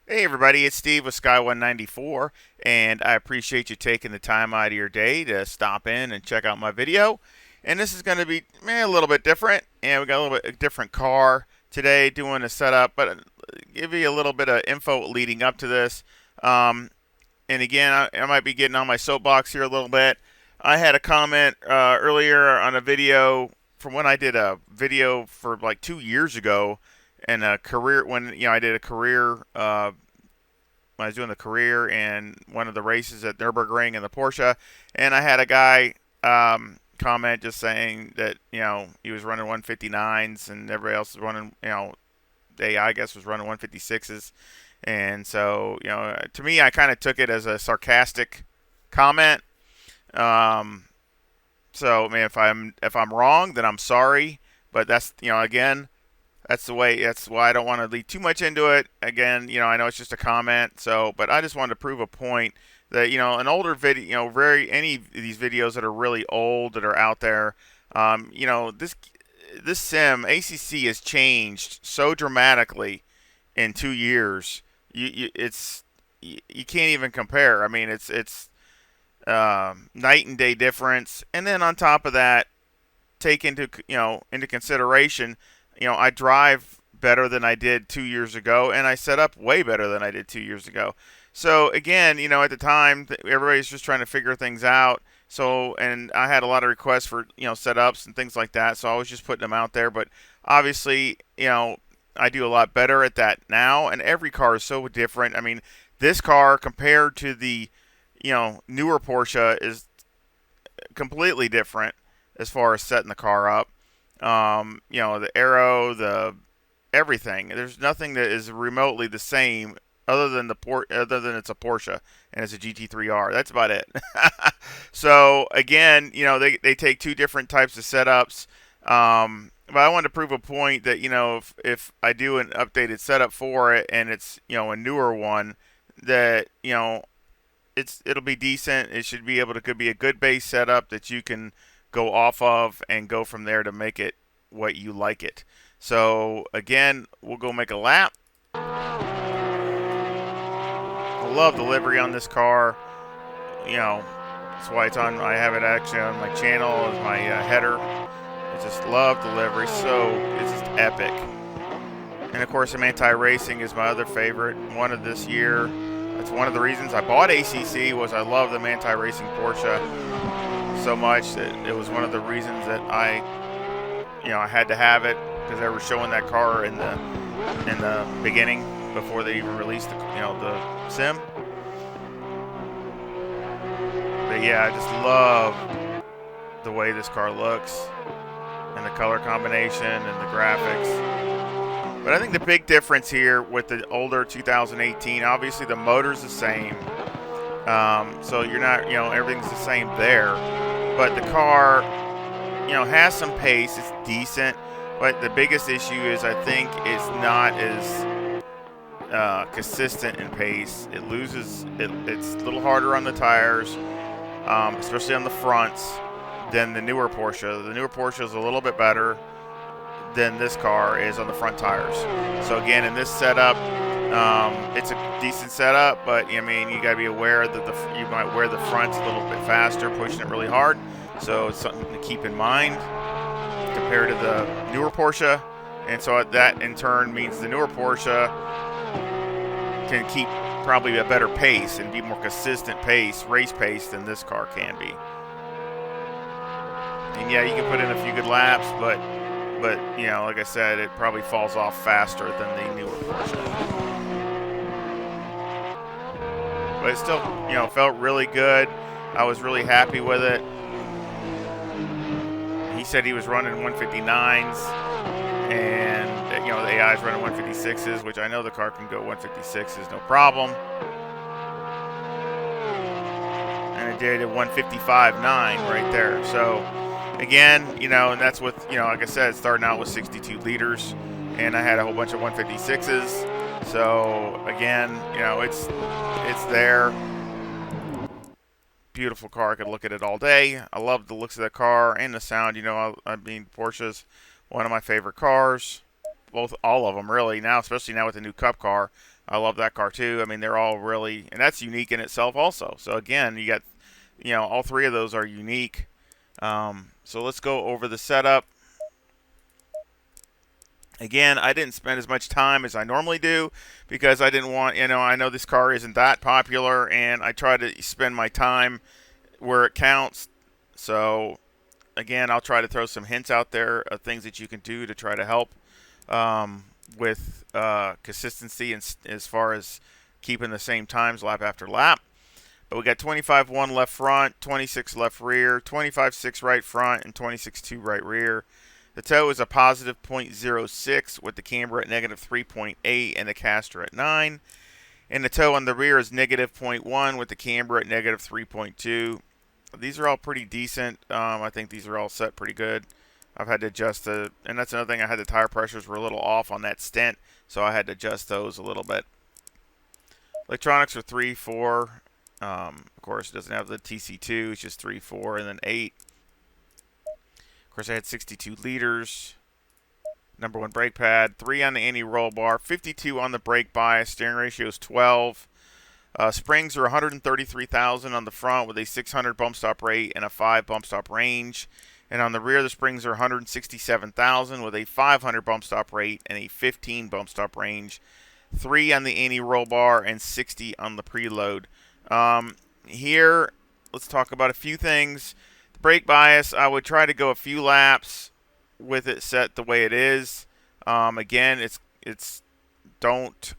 Hey everybody, it's Steve with Sky194, and I appreciate you taking the time out of your day to stop in and check out my video. And this is going to be a little bit different, and we got a little bit different car today doing a setup, but give you a little bit of info leading up to this. And again, I might be getting on my soapbox here a little bit. I had a comment earlier on a video from when I did a video for like 2 years ago, and a career when I did a career when I was doing the career and one of the races at Nurburgring in the Porsche, and I had a guy comment just saying that he was running 159s and everybody else was running the AI I guess was running 156s, and so to me I kind of took it as a sarcastic comment. Um, so I mean if I'm wrong, then I'm sorry, but that's again that's the way. That's why I don't want to lead too much into it. Again, I know it's just a comment. So, but I just wanted to prove a point that an older video, very any of these videos that are really old that are out there, this sim ACC has changed so dramatically in 2 years. You can't even compare. I mean, it's night and day difference. And then on top of that, take into consideration, I drive better than I did 2 years ago, and I set up way better than I did 2 years ago. So again, at the time, everybody's just trying to figure things out. So, and I had a lot of requests for setups and things like that. So I was just putting them out there. But obviously, I do a lot better at that now, and every car is so different. I mean, this car compared to the newer Porsche is completely different as far as setting the car up. The aero, the everything. There's nothing that is remotely the same other than other than it's a Porsche and it's a GT3R. That's about it. So again, they take two different types of setups. But I wanted to prove a point that if I do an updated setup for it and it's a newer one, that it'll be decent. It should be able to could be a good base setup that you can go off of and go from there to make it what you like it. So again, we'll go make a lap. I love the livery on this car. That's why it's on. I have it actually on my channel as my header. I just love the livery. So it's just epic. And of course, anti-racing is my other favorite one of this year. That's one of the reasons I bought ACC was I love the anti-racing Porsche so much that it was one of the reasons that I had to have it, because they were showing that car in the beginning before they even released the sim. But yeah, I just love the way this car looks and the color combination and the graphics. But I think the big difference here with the older 2018, obviously the motor's the same. So you're not, everything's the same there. But the car, has some pace. It's decent. But the biggest issue is I think it's not as consistent in pace. It loses. It's a little harder on the tires, especially on the fronts, than the newer Porsche. The newer Porsche is a little bit better than this car is on the front tires. So again, in this setup, it's a decent setup, but I mean, you got to be aware that you might wear the fronts a little bit faster, pushing it really hard. So it's something to keep in mind compared to the newer Porsche. And so that in turn means the newer Porsche can keep probably a better pace and be more consistent pace, race pace, than this car can be. And yeah, you can put in a few good laps, but like I said, it probably falls off faster than the newer Porsche. But it still, felt really good. I was really happy with it. He said he was running 159s, and the AI is running 156s, which I know the car can go 156s, no problem. And it did a 155.9 right there. So again, and that's with, like I said, starting out with 62 liters, and I had a whole bunch of 156s. So again, it's there. Beautiful car. I could look at it all day. I love the looks of the car and the sound. I mean, Porsche's one of my favorite cars. all of them really now, especially now with the new Cup car. I love that car too. I mean, they're all really, and that's unique in itself also. So again, you got, all three of those are unique. So let's go over the setup. Again, I didn't spend as much time as I normally do because I didn't want, I know this car isn't that popular, and I try to spend my time where it counts. So again, I'll try to throw some hints out there of things that you can do to try to help with consistency and as far as keeping the same times lap after lap. But we got 25.1 left front, 26 left rear, 25.6 right front, and 26.2 right rear. The toe is a positive .06 with the camber at negative 3.8 and the caster at 9. And the toe on the rear is negative .1 with the camber at negative 3.2. These are all pretty decent. I think these are all set pretty good. I've had to adjust and that's another thing, I had the tire pressures were a little off on that stent, so I had to adjust those a little bit. Electronics are 3, 4. Of course, it doesn't have the TC2, it's just 3, 4, and then 8. Of course, I had 62 liters. Number 1 brake pad, 3 on the anti-roll bar, 52 on the brake bias, steering ratio is 12. Springs are 133,000 on the front with a 600 bump stop rate and a 5 bump stop range. And on the rear, the springs are 167,000 with a 500 bump stop rate and a 15 bump stop range. 3 on the anti-roll bar and 60 on the preload. Here, let's talk about a few things. The brake bias, I would try to go a few laps with it set the way it is. Again, it's don't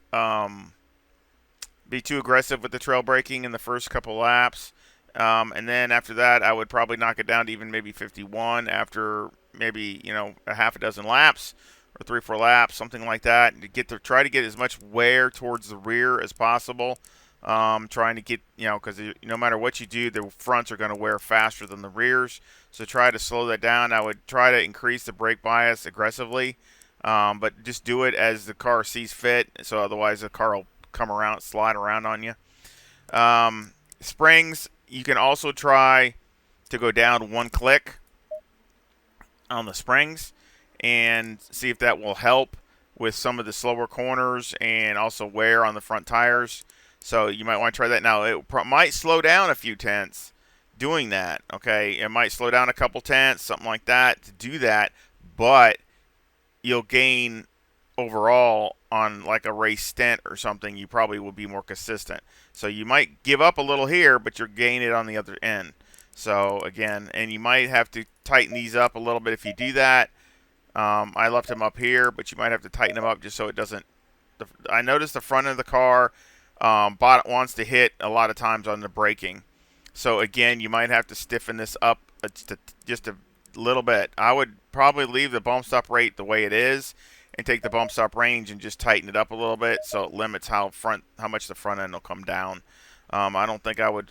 be too aggressive with the trail braking in the first couple laps. And then after that, I would probably knock it down to even maybe 51 after maybe, a half a dozen laps or 3 or 4 laps, something like that. To try to get as much wear towards the rear as possible. Trying to get, because no matter what you do, the fronts are going to wear faster than the rears. So try to slow that down. I would try to increase the brake bias aggressively, but just do it as the car sees fit. So otherwise, the car will come around, slide around on you. Springs, you can also try to go down 1 click on the springs and see if that will help with some of the slower corners and also wear on the front tires. So you might want to try that. Now, it might slow down a few tenths doing that, okay? It might slow down a couple tenths, something like that, to do that, but you'll gain overall on like a race stint or something. You probably will be more consistent. So you might give up a little here, but you're gaining it on the other end. So, again, and you might have to tighten these up a little bit if you do that. I left them up here, but you might have to tighten them up just so it doesn't. I noticed the front of the car wants to hit a lot of times on the braking. So again, you might have to stiffen this up just a little bit. I would probably leave the bump stop rate the way it is and take the bump stop range and just tighten it up a little bit so it limits how much the front end will come down. I don't think I would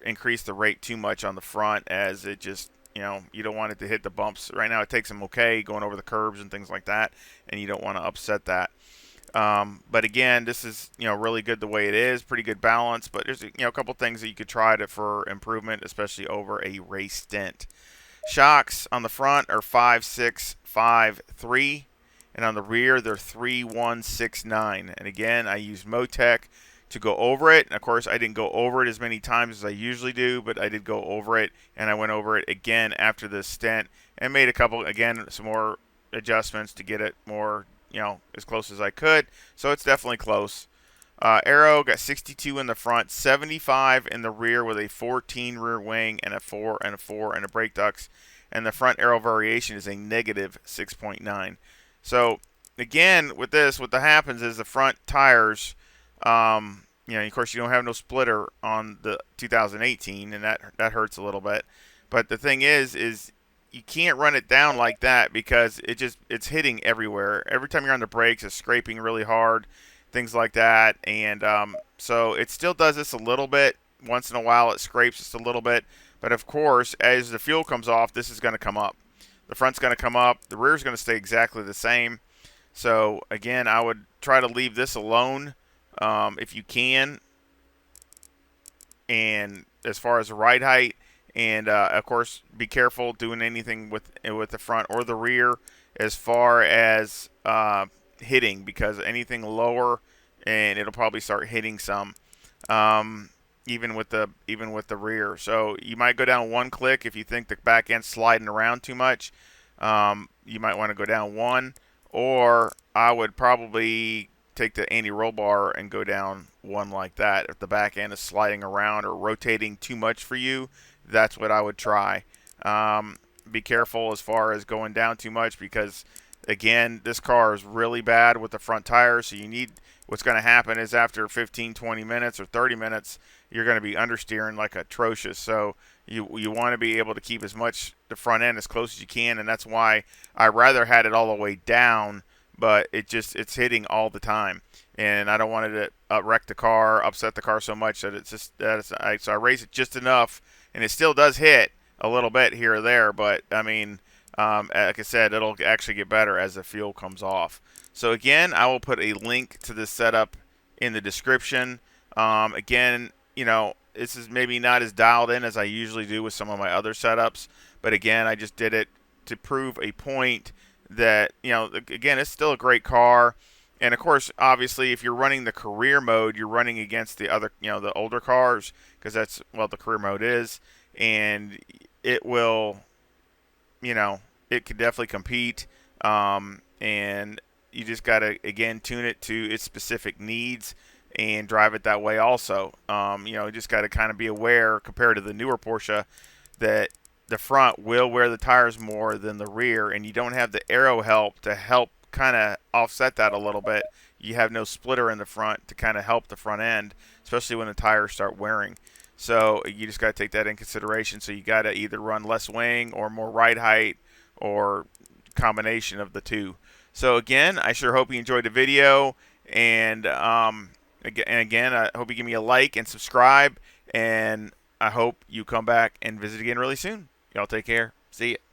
increase the rate too much on the front, as it just, you don't want it to hit the bumps. Right now it takes them okay going over the curbs and things like that, and you don't want to upset that. But again, this is, really good the way it is, pretty good balance, but there's, a couple things that you could try for improvement, especially over a race stint. Shocks on the front are 5, 6, 5, 3, and on the rear they're 3, 1, 6, 9. And again, I use Motec to go over it. And of course, I didn't go over it as many times as I usually do, but I did go over it, and I went over it again after the stint and made some more adjustments to get it more, as close as I could. So it's definitely close. Aero got 62 in the front, 75 in the rear with a 14 rear wing and a 4 and a 4 and a brake ducts. And the front aero variation is a negative 6.9. So again, with this, what happens is the front tires, of course you don't have no splitter on the 2018, and that hurts a little bit. But the thing is you can't run it down like that because it's hitting everywhere. Every time you're on the brakes, it's scraping really hard, things like that. And so it still does this a little bit. Once in a while, it scrapes just a little bit. But of course, as the fuel comes off, this is going to come up. The front's going to come up. The rear's going to stay exactly the same. So again, I would try to leave this alone if you can. And as far as the ride height, and of course, be careful doing anything with the front or the rear. as far as hitting, because anything lower and it'll probably start hitting some. Um, even with the rear. So you might go down one click if you think the back end's sliding around too much. You might want to go down one, or I would probably take the anti-roll bar and go down one like that. If the back end is sliding around or rotating too much for you, that's what I would try. Be careful as far as going down too much, because again, this car is really bad with the front tires. So what's going to happen is after 15, 20 minutes or 30 minutes, you're going to be understeering like atrocious. So you want to be able to keep as much the front end as close as you can, and that's why I rather had it all the way down, but it's hitting all the time, and I don't want it to wreck the car, upset the car so much that so I raise it just enough, and it still does hit a little bit here or there, but I mean, like I said, it'll actually get better as the fuel comes off. So again, I will put a link to this setup in the description. Again, this is maybe not as dialed in as I usually do with some of my other setups, but again, I just did it to prove a point that, again, it's still a great car. And of course, obviously, if you're running the career mode, you're running against the other, the older cars, because that's what the career mode is, and it will, it could definitely compete. And you just got to, again, tune it to its specific needs and drive it that way also. You just got to kind of be aware, compared to the newer Porsche, that the front will wear the tires more than the rear, and you don't have the aero help to help kind of offset that a little bit. You have no splitter in the front to kind of help the front end, especially when the tires start wearing. So you just got to take that in consideration. So you got to either run less wing or more ride height, or combination of the two. So again, I sure hope you enjoyed the video, and again, I hope you give me a like and subscribe, and I hope you come back and visit again really soon. Y'all take care. See ya.